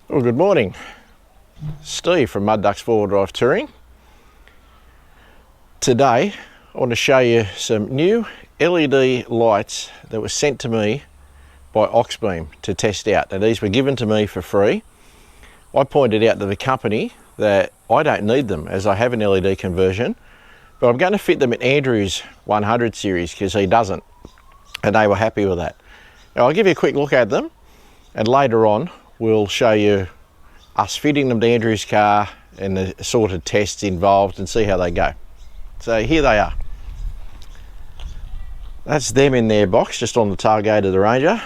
Well, good morning. Steve from Mud Ducks 4-wheel drive touring. Today I want to show you some new LED lights that were sent to me by Auxbeam to test out. Now these were given to me for free. I pointed out to the company that I don't need them as I have an LED conversion, but I'm going to fit them in Andrew's 100 series because he doesn't, and they were happy with that. Now I'll give you a quick look at them, and later on we'll show you us fitting them to Andrew's car and the sort of tests involved and see how they go. So here they are. That's them in their box just on the tailgate of the Ranger.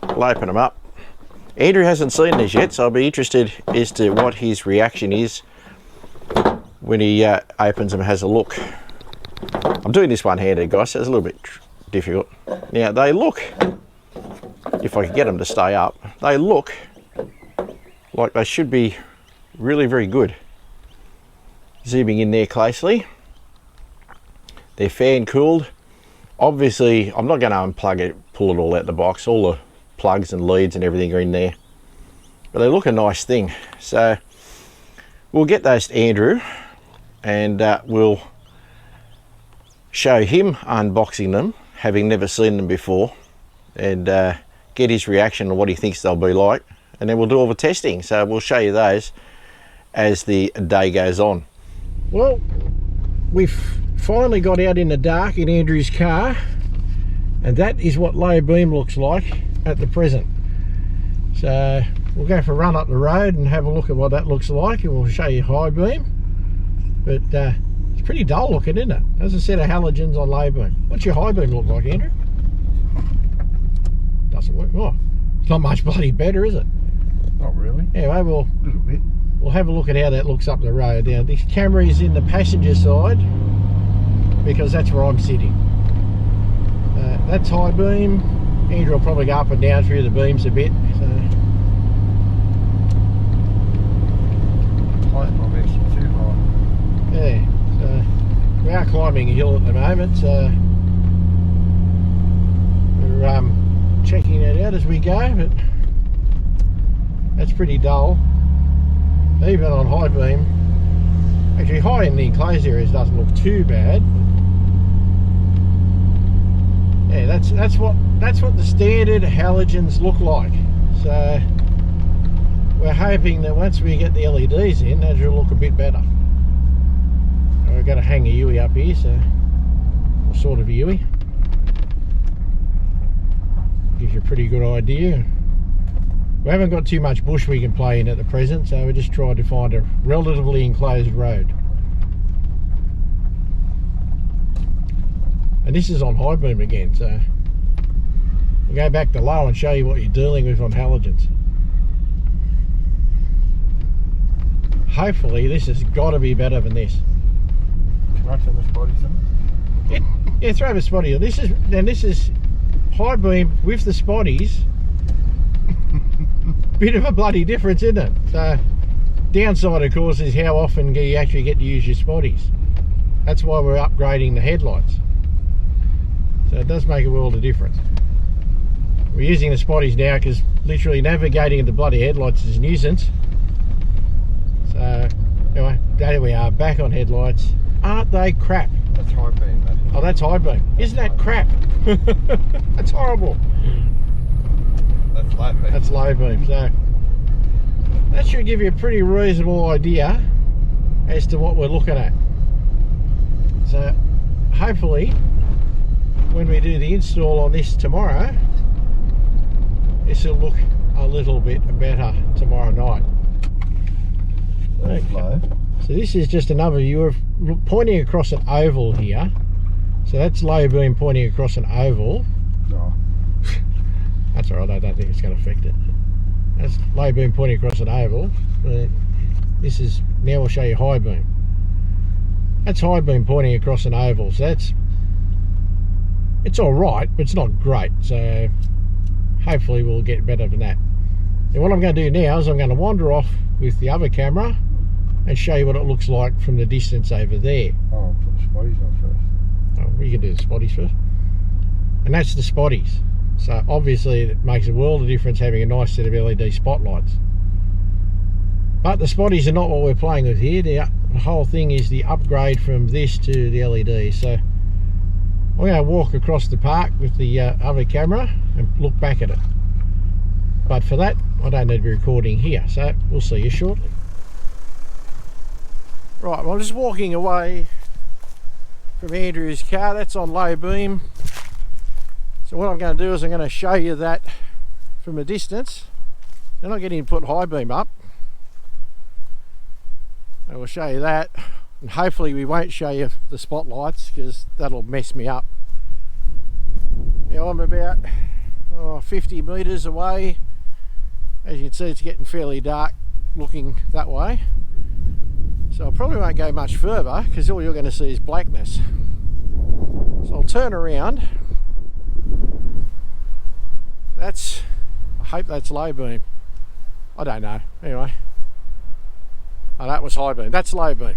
We'll open them up. Andrew hasn't seen these yet, so I'll be interested as to what his reaction is when he opens them and has a look. I'm doing this one-handed, guys, so it's a little bit difficult. Now they look, if I can get them to stay up, they look like they should be really very good. Zooming in there closely. They're fan cooled. Obviously I'm not going to unplug it, pull it all out the box. All the plugs and leads and everything are in there, but they look a nice thing. So we'll get those to Andrew and we'll show him unboxing them, having never seen them before, and get his reaction on what he thinks they'll be like, and then we'll do all the testing. So we'll show you those as the day goes on. Well, we've finally got out in the dark in Andrew's car, and that is what low beam looks like at the present. So we'll go for a run up the road and have a look at what that looks like, and we'll show you high beam. But it's pretty dull looking, isn't it? There's a set of halogens on low beam. What's your high beam look like, Andrew? Doesn't work. Oh, it's not much bloody better, is it? Not really. Anyway, A little bit. we'll have a look at how that looks up the road. Now this camera is in the passenger side because that's where I'm sitting. That's high beam. Andrew will probably go up and down through the beams a bit. So Height might be actually too high. yeah, so we are climbing a hill at the moment, so we're checking it out as we go, but that's pretty dull. Even on high beam, actually high in the enclosed areas doesn't look too bad. Yeah, that's what the standard halogens look like. So we're hoping that once we get the LEDs in, that will look a bit better. We've got to hang a Yui up here, so sort of a Yui. Gives you a pretty good idea. We haven't got too much bush we can play in at the present, so we're just trying to find a relatively enclosed road. And this is on high beam again, so we'll go back to low and show you what you're dealing with on halogens. Hopefully this has got to be better than this. Can I turn the spotties on? Yeah, throw the spotty on. This is high beam with the spotties. Bit of a bloody difference, isn't it? So downside of course is how often you actually get to use your spotties. That's why we're upgrading the headlights. So it does make a world of difference. We're using the spotties now because literally navigating the bloody headlights is a nuisance. So anyway, there we are, back on headlights. Aren't they crap? That's high beam. Oh, that's high beam. Isn't that crap? That's horrible. That's low beam. That's low beam. So that should give you a pretty reasonable idea as to what we're looking at. So hopefully when we do the install on this tomorrow, this will look a little bit better tomorrow night. That's low. So this is just another view of pointing across an oval here. So that's low beam pointing across an oval. No. That's alright, I don't think it's going to affect it. That's low beam pointing across an oval. This is, now we'll show you high beam. That's high beam pointing across an oval. So it's alright, but it's not great. So hopefully we'll get better than that. And what I'm going to do now is I'm going to wander off with the other camera and show you what it looks like from the distance over there. Oh, I'll put the spotties on first. Oh, you can do the spotties first. And that's the spotties. So obviously it makes a world of difference having a nice set of LED spotlights. But the spotties are not what we're playing with here. The whole thing is the upgrade from this to the LED. So I'm going to walk across the park with the other camera and look back at it. But for that, I don't need to be recording here, so we'll see you shortly. Right, well, I'm just walking away from Andrew's car. That's on low beam. So what I'm going to do is I'm going to show you that from a distance. Then I'll get him to put high beam up. I will show you that, and hopefully we won't show you the spotlights because that'll mess me up. Now I'm about 50 metres away. As you can see, it's getting fairly dark looking that way. So I probably won't go much further because all you're going to see is blackness. So I'll turn around. I hope that's low beam. I don't know. Anyway. Oh, that was high beam. That's low beam.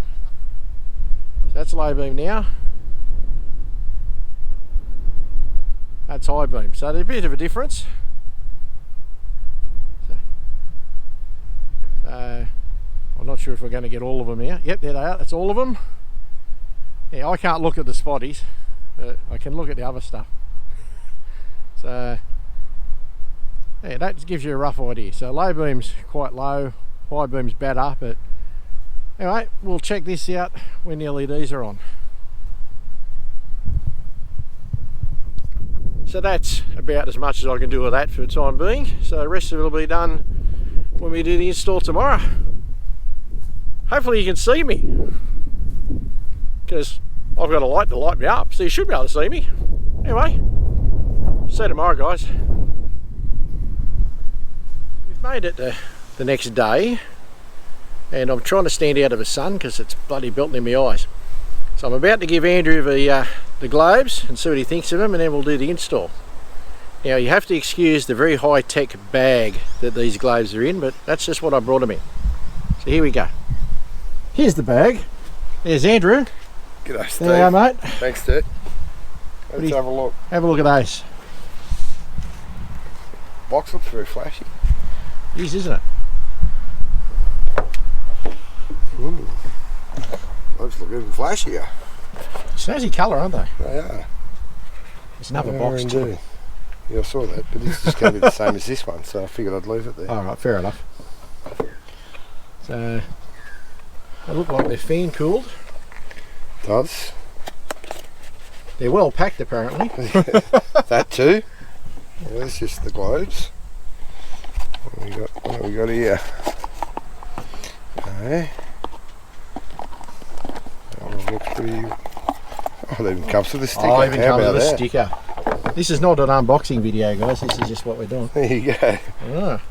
So that's low beam now. That's high beam. So there's a bit of a difference. So I'm not sure if we're going to get all of them here. Yep, there they are. That's all of them. Yeah, I can't look at the spotties, but I can look at the other stuff. So yeah, that gives you a rough idea. So low beam's quite low, high beam's better, but anyway, we'll check this out when the LEDs are on. So that's about as much as I can do with that for the time being. So the rest of it will be done when we do the install tomorrow. Hopefully you can see me, because I've got a light to light me up, so you should be able to see me. Anyway, see you tomorrow, guys. We've made it the next day, and I'm trying to stand out of the sun because it's bloody belting in my eyes. So I'm about to give Andrew the globes and see what he thinks of them, and then we'll do the install. Now you have to excuse the very high-tech bag that these globes are in, but that's just what I brought them in. So here we go. Here's the bag. There's Andrew. G'day, Steve. There you are, mate. Thanks, Steve. Let's have a look. Have a look at those. Box looks very flashy. It is, isn't it? Ooh. Those look even flashier. Snazzy colour, aren't they? They are. There's another They box are too. indeed. Yeah, I saw that, but it's just going to be the same as this one, so I figured I'd leave it there. Alright, fair enough. So they look like they're fan cooled. Does. They're well packed apparently. That too. Yeah, there's just the globes. What have we got here? Okay. That looks pretty. Oh, it even comes with a sticker. Oh, even How comes about with a that? sticker. This is not an unboxing video, guys. This is just what we're doing. There you go. Ah,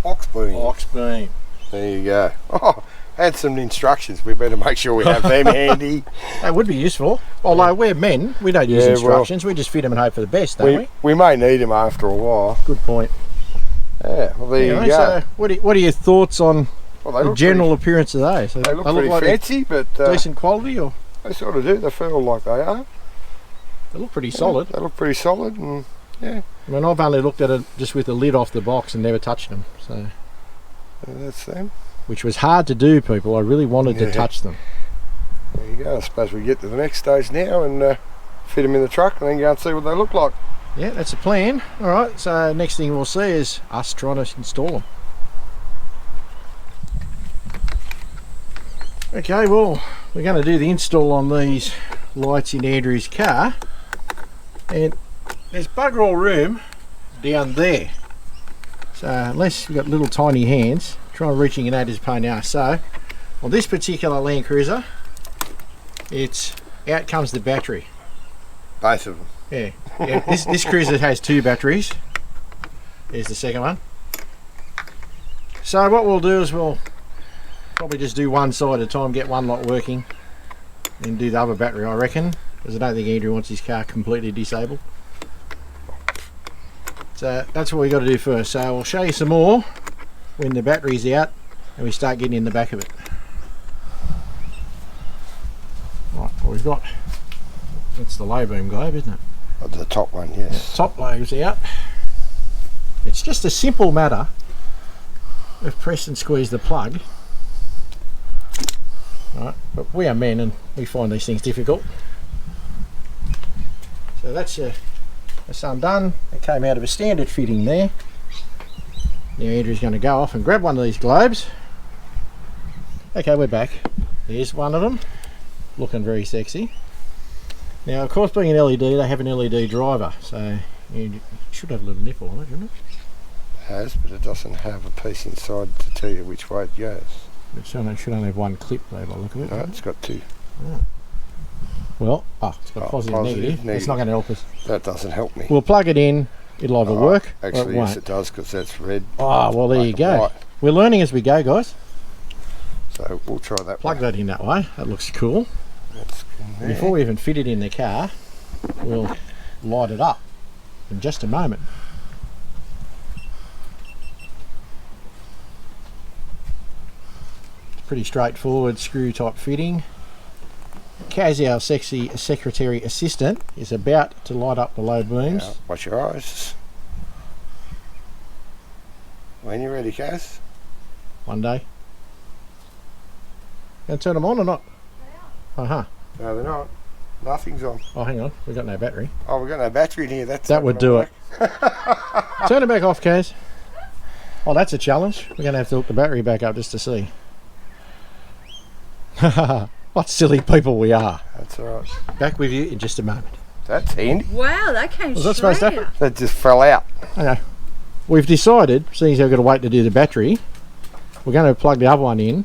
Auxbeam. Auxbeam. There you go. Oh, and some instructions. We better make sure we have them handy. That would be useful. Although we're men, we don't use Yeah, instructions. We just fit them and hope for the best, don't we? We may need them after a while. Good point. Yeah, well there Anyway, you go. so what are your thoughts on Well, they the look general appearance of those? They look they pretty like fancy, but they're decent quality, or they sort of do. They feel like they are. they look pretty solid. They look pretty solid, and yeah, I mean, I've only looked at it just with the lid off the box and never touched them. So, that's them. which was hard to do, people. I really wanted to touch them. There you go. I suppose we get to the next stage now and fit them in the truck and then go and see what they look like. Yeah, that's a plan. All right, so next thing we'll see is us trying to install them. Okay, well, we're going to do the install on these lights in Andrew's car, and there's bugger all room down there. So unless you've got little tiny hands, try reaching in at his pain in the arse. So on this particular Land Cruiser, it's out comes the battery. Both of them. Yeah, this cruiser has 2 batteries. There's the second one. So what we'll do is we'll probably just do one side at a time, get one lot working, and do the other battery, I reckon, because I don't think Andrew wants his car completely disabled. So that's what we got to do first. So we'll show you some more when the battery's out and we start getting in the back of it. Right, well, we've got, that's the low beam globe, isn't it? The top one, yes. Yeah, top lobe's out. It's just a simple matter of press and squeeze the plug Right, but we are men and we find these things difficult. So that's undone. It came out of a standard fitting there. Now Andrew's going to go off and grab one of these globes. Okay, we're back. There's one of them, looking very sexy. Now, of course, being an LED, they have an LED driver, so you should have a little nipple on it, shouldn't it? It has, but it doesn't have a piece inside to tell you which way it goes. It should only have one clip though, by the look of it. No, it's got two. Oh. Well, it's got positive, negative. It's not going to help us. That doesn't help me. We'll plug it in, it'll either work actually, or it yes, it does, because that's red. Oh, well, there you go. White. We're learning as we go, guys. So we'll try that. Plug that in that way. That looks cool. That's good. Before we even fit it in the car, we'll light it up in just a moment. Pretty straightforward screw type fitting. Kaz, our sexy secretary assistant, is about to light up the low beams. Now, watch your eyes. When you're ready, Kaz. One day. Gonna turn them on or not? They are. No, they're not. Nothing's on. Oh, hang on. We've got no battery. Oh, we've got no battery in here. That would do it. Turn it back off, Kaz. Oh, that's a challenge. We're going to have to hook the battery back up just to see. What silly people we are. That's all right. Back with you in just a moment. That's handy. Wow, that came Was that straight supposed to happen? out. That just fell out. Okay. We've decided, seeing as we've got to wait to do the battery, we're going to plug the other one in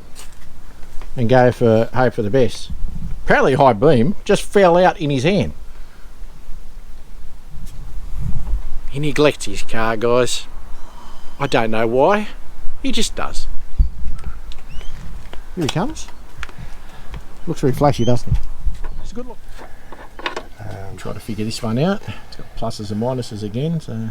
and go for hope for the best. Apparently high beam just fell out in his hand. He neglects his car, guys. I don't know why. He just does. Here he comes. Looks very flashy, doesn't it? It's a good look. Try to figure this one out. It's got pluses and minuses again, so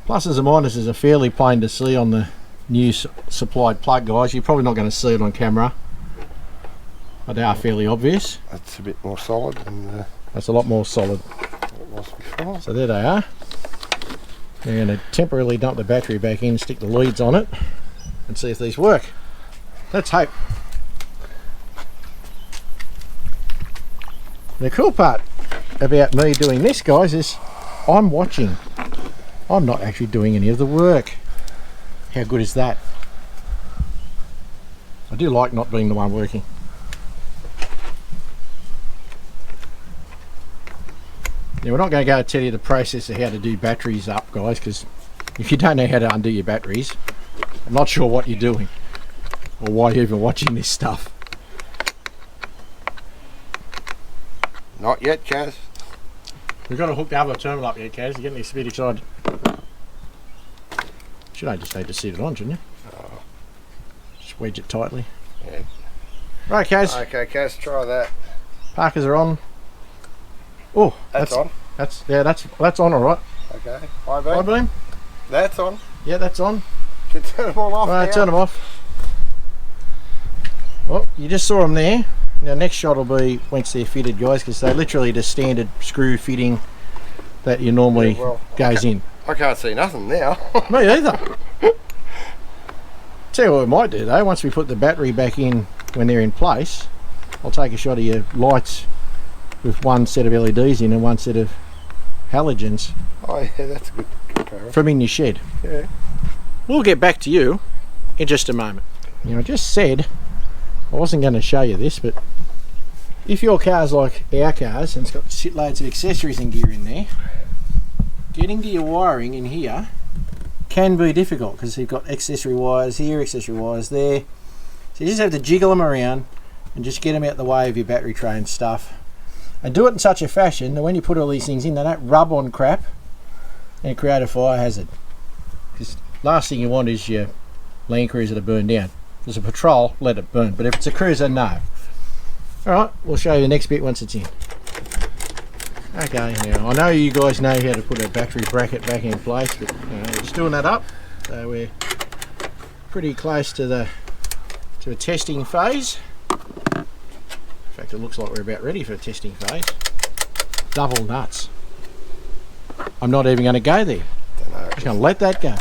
pluses and minuses are fairly plain to see on the new supplied plug, guys. You're probably not going to see it on camera, but they are fairly obvious. That's a bit more solid than that's a lot more solid. it was before. So there they are. We're going to temporarily dump the battery back in, stick the leads on it, and see if these work. Let's hope. The cool part about me doing this, guys, is I'm watching. I'm not actually doing any of the work. How good is that? I do like not being the one working. Now, we're not going to go tell you the process of how to do batteries up, guys, because if you don't know how to undo your batteries, I'm not sure what you're doing or why you're even watching this stuff. Not yet, Kaz. We've got to hook the other terminal up here, Kaz. You're getting this a bit excited. Should I just need to sit it on, shouldn't you? Oh. Just wedge it tightly. Yeah. Right, Kaz. Okay, Kaz, try that. Parkers are on. Oh, That's on. That's on, all right. Okay. High beam. High beam. That's on. Yeah, that's on. Can turn them all off. Right, now. turn them off. Well, you just saw them there. Now, next shot will be once they're fitted, guys, because they're literally the standard screw fitting that you normally goes in. I can't see nothing now. Me either. Tell you what we might do though, once we put the battery back in when they're in place, I'll take a shot of your lights with one set of LEDs in and one set of halogens Oh yeah, that's a good comparison. from in your shed. Yeah. We'll get back to you in just a moment. Now, I just said I wasn't going to show you this, but if your car's like our cars and it's got shitloads of accessories and gear in there, getting to your wiring in here can be difficult because you've got accessory wires here, accessory wires there. So you just have to jiggle them around and just get them out the way of your battery tray and stuff. And do it in such a fashion that when you put all these things in, they don't rub on crap and create a fire hazard. Because last thing you want is your Land Cruiser to burn down. If it's a patrol, let it burn. But if it's a cruiser, no. Alright, we'll show you the next bit once it's in. Okay, now I know you guys know how to put a battery bracket back in place, but we're just doing that up. So we're pretty close to the testing phase. In fact, it looks like we're about ready for a testing phase. Double nuts. I'm not even going to go there. Don't know. I'm just going to let that go.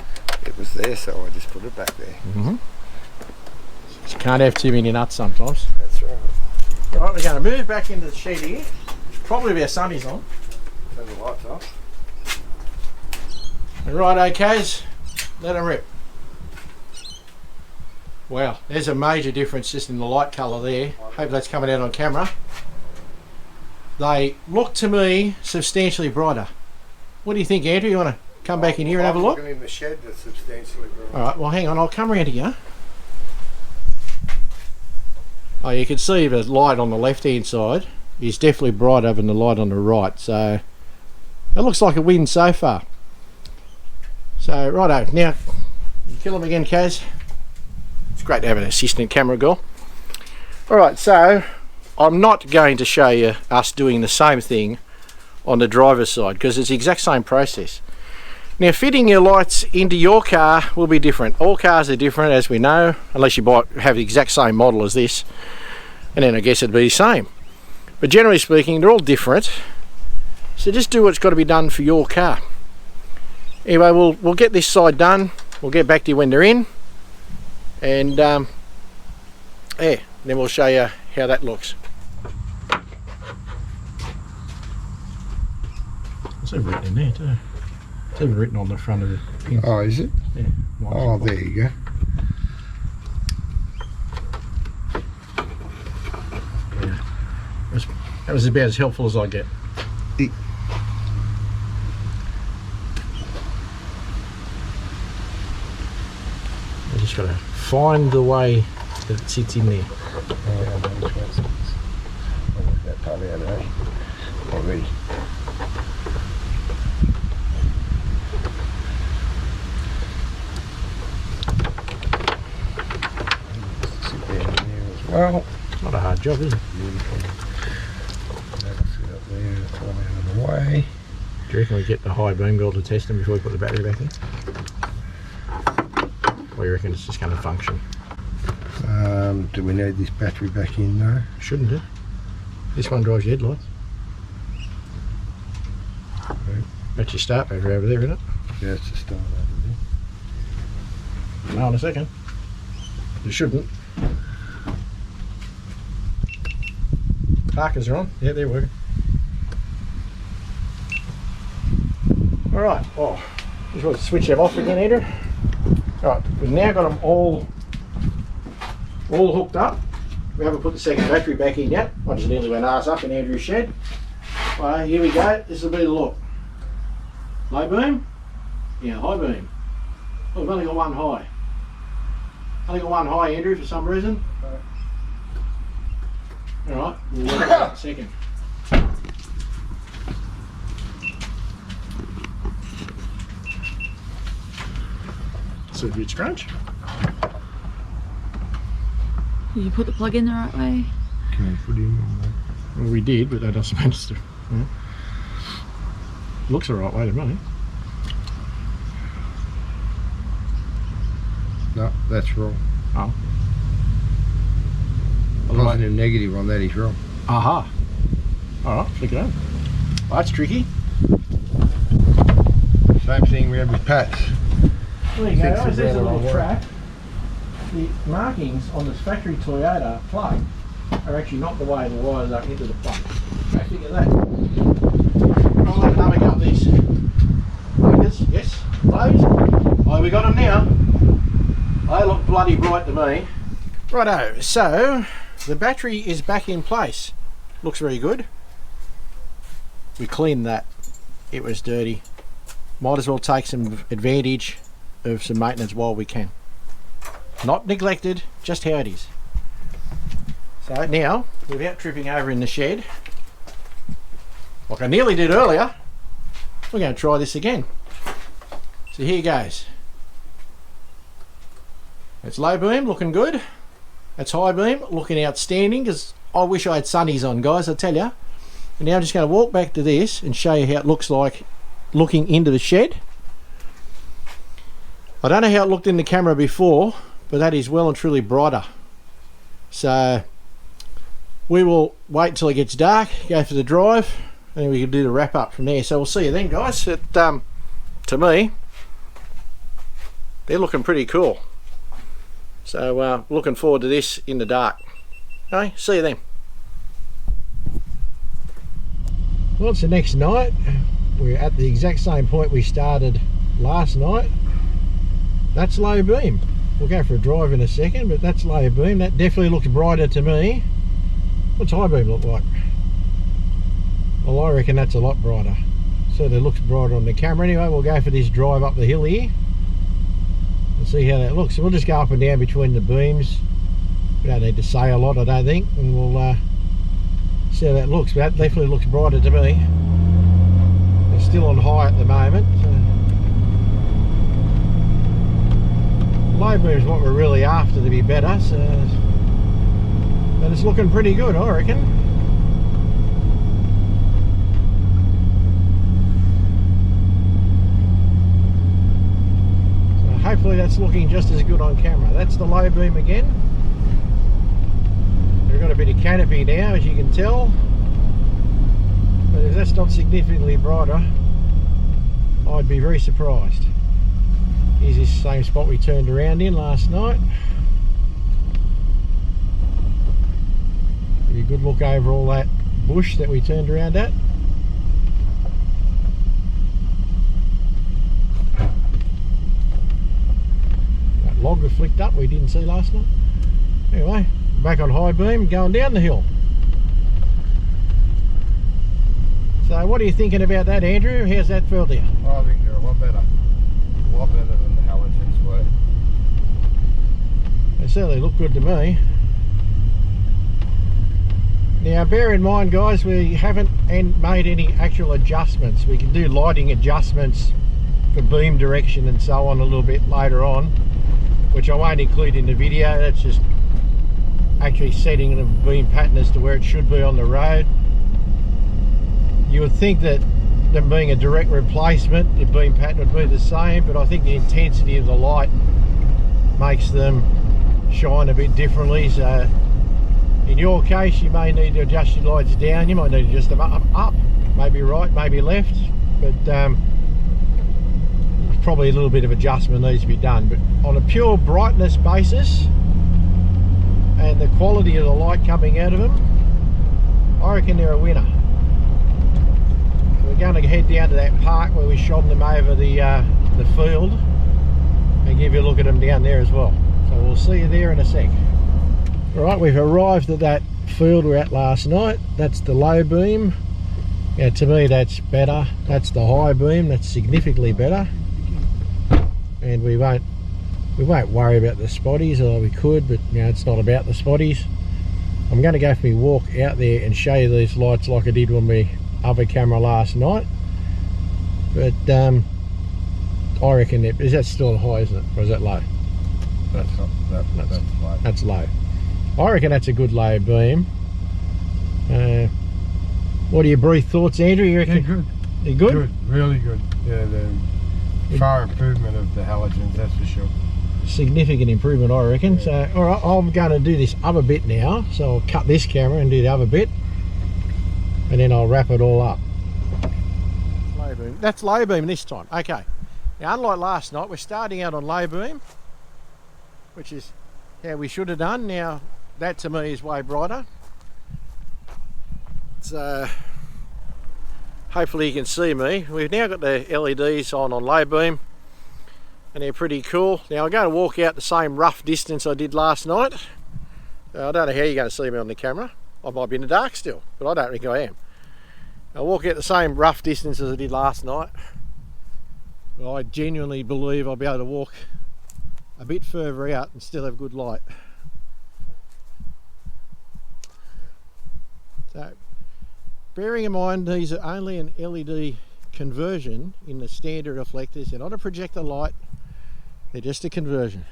It was there, so I just put it back there. Mm-hmm. You can't have too many nuts sometimes. That's right. Right, we're going to move back into the shed here. Probably with our sunnies on. Turn the lights off. Right, okays, let them rip. Wow, there's a major difference just in the light colour there. Hope that's coming out on camera. They look to me substantially brighter. What do you think, Andrew? You want to come back in here and have a look? I'm looking in the shed that's substantially brighter. Alright, well hang on, I'll come around to you. Oh, you can see the light on the left hand side is definitely brighter than the light on the right, so it looks like a win so far. So righto, now you kill them again, Kaz. It's great to have an assistant camera girl. Alright, so I'm not going to show you us doing the same thing on the driver's side because it's the exact same process. Now fitting your lights into your car will be different. All cars are different, as we know, unless you have the exact same model as this, and then I guess it'd be the same. But generally speaking, they're all different, so just do what's got to be done for your car. Anyway, we'll get this side done. We'll get back to you when they're in, and yeah, then we'll show you how that looks. It's even written in there too. It's even written on the front of the pin. Oh, is it? Yeah. Oh, there you go. Yeah. That was about as helpful as I get. E I just got to find the way that it sits in there. I'll work that part out, eh? Already. Sit down there as well. Not a hard job, is it? Beautiful. That'll sit up there, it's all out of the way. Do you reckon we get the high beam girl to test them before we put the battery back in? Or you reckon it's just going to function? Do we need this battery back in though? Shouldn't it? This one drives your headlights. Right. That's your start battery over there, isn't it? Yeah, it's just start over there. No, in a second. You shouldn't. Parkers are on. Yeah, they're working. Alright, oh, just want to switch them off again, Andrew. Alright, we've now got them all hooked up. We haven't put the second battery back in yet. I just nearly went arse up in Andrew's shed. Alright, here we go. This will be the look. Low beam? Yeah, high beam. Oh, we've only got one high. Only got one high, Andrew, for some reason. Alright, we'll work on that in a second. It's a bit strange. Did you put the plug in the right way? Can I put him on that? Well, we did, but that doesn't matter. Yeah. Looks the right way to me. No, that's wrong. Oh. Positive, negative on that is wrong. Aha. Alright, flick it over. Well, that's tricky. Same thing we had with Pat's. There you go, Fix it guys, there's a round little and track. The markings on this factory Toyota plug are actually not the way the wires are into the plug. Go figure that. I'll have another go at these markers. Yes, those. Oh, we got them now. They look bloody bright to me. Righto, so the battery is back in place. Looks very good. We cleaned that. It was dirty. Might as well take some advantage of some maintenance while we can. Not neglected, just how it is. So now, without tripping over in the shed, like I nearly did earlier, we're going to try this again. So here goes. It's low beam, looking good. That's high beam, looking outstanding, because I wish I had sunnies on, guys, I tell you. And now I'm just going to walk back to this and show you how it looks like looking into the shed. I don't know how it looked in the camera before, but that is well and truly brighter. So we will wait until it gets dark, go for the drive, and then we can do the wrap up from there. So we'll see you then, guys. To me, they're looking pretty cool. So looking forward to this in the dark. Okay, see you then. Well, it's the next night. We're at the exact same point we started last night. That's low beam. We'll go for a drive in a second, but that's low beam. That definitely looks brighter to me. What's high beam look like? Well, I reckon that's a lot brighter. Certainly looks brighter on the camera. Anyway, we'll go for this drive up the hill here and see how that looks. So we'll just go up and down between the beams. We don't need to say a lot, I don't think, and we'll see how that looks. But that definitely looks brighter to me. It's still on high at the moment. So low beam is what we're really after to be better. So, but it's looking pretty good, I reckon. So hopefully that's looking just as good on camera. That's the low beam again. We've got a bit of canopy now, as you can tell, but if that's not significantly brighter, I'd be very surprised. Here's this same spot we turned around in last night. Give you a good look over all that bush that we turned around at. That log we flicked up we didn't see last night. Anyway, back on high beam, going down the hill. So what are you thinking about that, Andrew? How's that feel to you? I think they're a lot better. A lot better than the halogens were. They certainly look good to me. Now bear in mind guys, we haven't made any actual adjustments. We can do lighting adjustments for beam direction and so on a little bit later on, which I won't include in the video. That's just actually setting the beam pattern as to where it should be on the road. You would think that them being a direct replacement, the beam pattern would be the same, but I think the intensity of the light makes them shine a bit differently. So in your case you may need to adjust your lights down, you might need to adjust them up, maybe right, maybe left, but probably a little bit of adjustment needs to be done. But on a pure brightness basis and the quality of the light coming out of them, I reckon they're a winner. We're going to head down to that park where we shone them over the field and give you a look at them down there as well. So we'll see you there in a sec. Alright, we've arrived at that field we were at last night. That's the low beam. Yeah, to me that's better. That's the high beam, that's significantly better. And we won't worry about the spotties, or we could, but you know, it's not about the spotties. I'm going to go for my walk out there and show you these lights like I did on my other camera last night. But I reckon is that still high, isn't it? Or is that low? That's low. I reckon that's a good low beam. What are your brief thoughts, Andrew? You reckon? Yeah, good. You're good? Good, really good. Yeah, the far improvement of the halogens, that's for sure. Significant improvement, I reckon. Yeah. So alright, I'm going to do this other bit now, so I'll cut this camera and do the other bit, and then I'll wrap it all up. Low beam. That's low beam this time. Okay, now unlike last night, we're starting out on low beam, which is how we should have done. Now that to me is way brighter, so hopefully you can see me. We've now got the LEDs on low beam and they're pretty cool. Now I'm going to walk out the same rough distance I did last night. I don't know how you're going to see me on the camera. I might be in the dark still, but I don't think I am. I'll walk out the same rough distance as I did last night. But I genuinely believe I'll be able to walk a bit further out and still have good light. So bearing in mind these are only an LED conversion in the standard reflectors, they're not a projector light, they're just a conversion.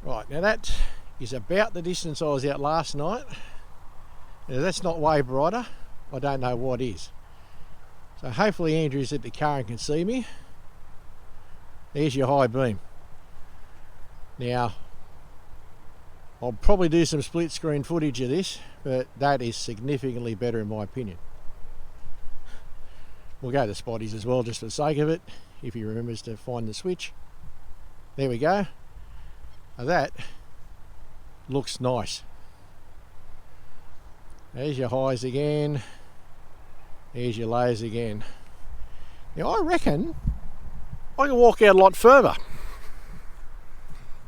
Right, now that is about the distance I was out last night. Now that's not way brighter, I don't know what is. So hopefully Andrew's at the car and can see me. There's your high beam. Now I'll probably do some split screen footage of this, but that is significantly better in my opinion. We'll go to spotties as well just for the sake of it, if he remembers to find the switch. There we go. That looks nice. There's your highs again. There's your lows again. Now I reckon I can walk out a lot further.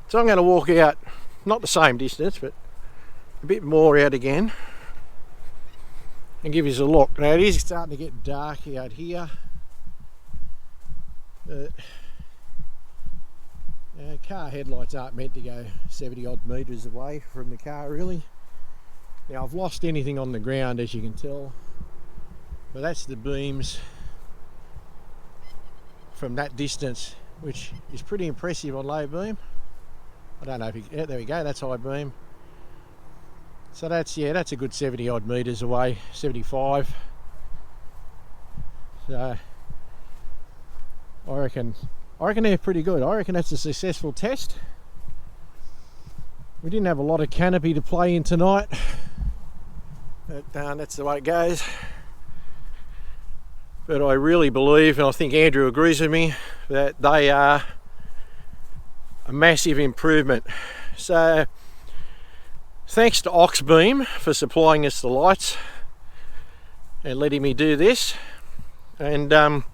So I'm going to walk out, not the same distance, but a bit more out again and give you a look. Now it is starting to get dark out here, but car headlights aren't meant to go 70 odd metres away from the car really. Now I've lost anything on the ground, as you can tell, but that's the beams from that distance, which is pretty impressive on low beam. I don't know if you, yeah, there we go, that's high beam. So that's, yeah, that's a good 70 odd metres away, 75. So I reckon they're pretty good. I reckon that's a successful test. We didn't have a lot of canopy to play in tonight, but that's the way it goes. But I really believe, and I think Andrew agrees with me, that they are a massive improvement. So thanks to Auxbeam for supplying us the lights and letting me do this, and I'll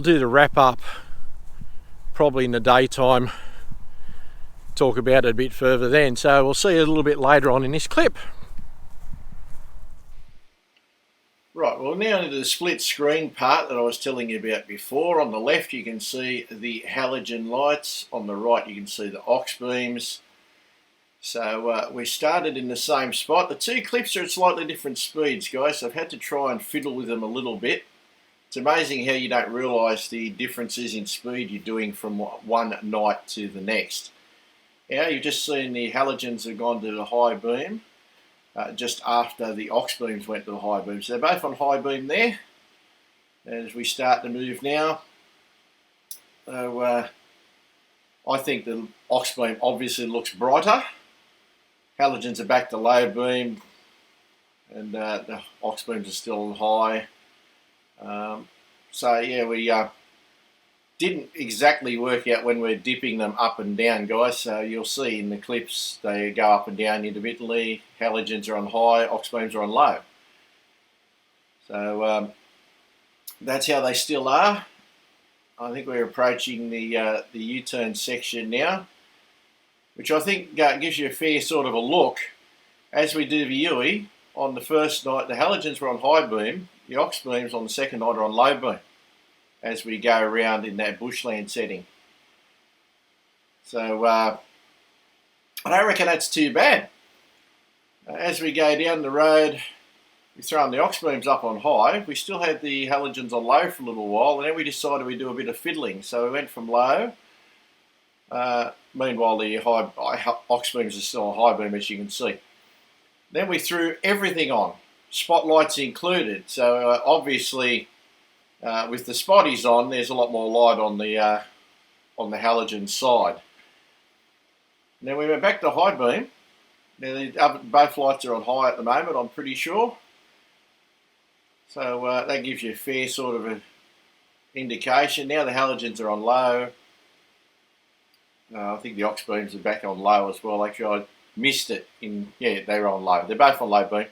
do the wrap up probably in the daytime, talk about it a bit further then. So we'll see you a little bit later on in this clip. Right, well now into the split screen part that I was telling you about before. On the left you can see the halogen lights, on the right you can see the aux beams. So we started in the same spot. The two clips are at slightly different speeds, guys, so I've had to try and fiddle with them a little bit. It's amazing how you don't realise the differences in speed you're doing from one night to the next. Now you've just seen the halogens have gone to the high beam. Just after the aux beams went to the high beam. So they're both on high beam there. As we start to move now, I think the aux beam obviously looks brighter. Halogens are back to low beam, and the aux beams are still on high. So yeah, we didn't exactly work out when we're dipping them up and down, guys. So you'll see in the clips they go up and down intermittently. Halogens are on high, aux beams are on low. So that's how they still are. I think we're approaching the U-turn section now, which I think gives you a fair sort of a look. As we do the UE, on the first night the halogens were on high beam, the aux beams on the second night are on low beam, as we go around in that bushland setting. So I don't reckon that's too bad. As we go down the road, we've thrown the aux beams up on high. We still had the halogens on low for a little while, and then we decided we'd do a bit of fiddling. So we went from low. Meanwhile, the aux beams are still on high beam, as you can see. Then we threw everything on, spotlights included. So obviously, with the spotties on, there's a lot more light on the halogen side. Then we went back to high beam. Now both lights are on high at the moment, I'm pretty sure. So that gives you a fair sort of an indication. Now the halogens are on low. I think the aux beams are back on low as well. Actually, I missed it. Yeah, they were on low. They're both on low beam.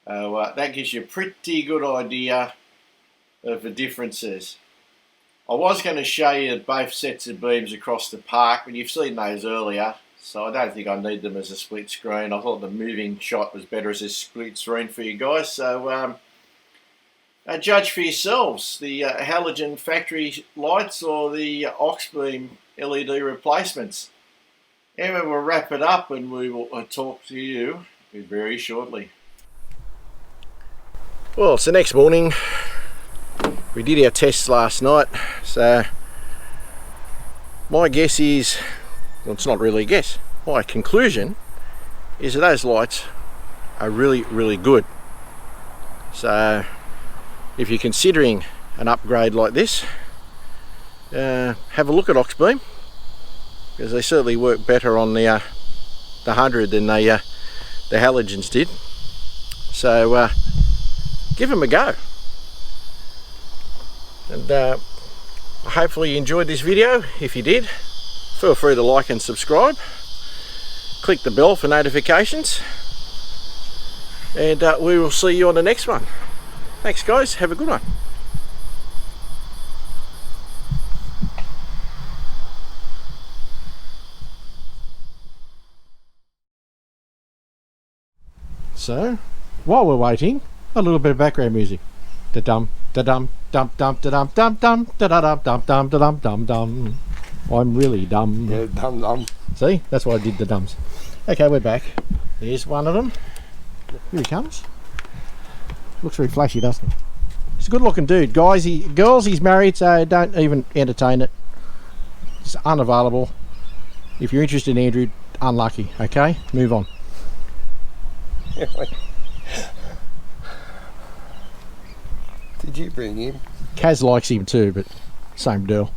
That gives you a pretty good idea of the differences. I was going to show you both sets of beams across the park, but you've seen those earlier, so I don't think I need them as a split screen. I thought the moving shot was better as a split screen for you guys. So judge for yourselves, the halogen factory lights or the Auxbeam LED replacements. Anyway, we'll wrap it up and we will talk to you very shortly. Well, it's the next morning. We did our tests last night, so my guess is, well, it's not really a guess, my conclusion is that those lights are really, really good. So if you're considering an upgrade like this, have a look at Auxbeam, because they certainly work better on the 100 than the halogens did. So give them a go. And hopefully you enjoyed this video. If you did, feel free to like and subscribe. Click the bell for notifications. And we will see you on the next one. Thanks guys, have a good one. So, while we're waiting, a little bit of background music. Da-dum, da-dum, dum dum da-dum dum dum da-da-dum dum dum da-dum dum dum. I'm really dumb. Yeah, dum dum. See, that's why I did the dums. Okay, we're back. There's one of them. Here he comes. Looks very flashy, doesn't he? He's a good looking dude. Guys, girls, he's married, so don't even entertain it. It's unavailable. If you're interested in Andrew, unlucky. Okay, move on. Did you bring him? Kaz likes him too, but same deal.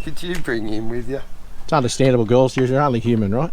Did you bring him with you? It's understandable, girls. You're only human, right?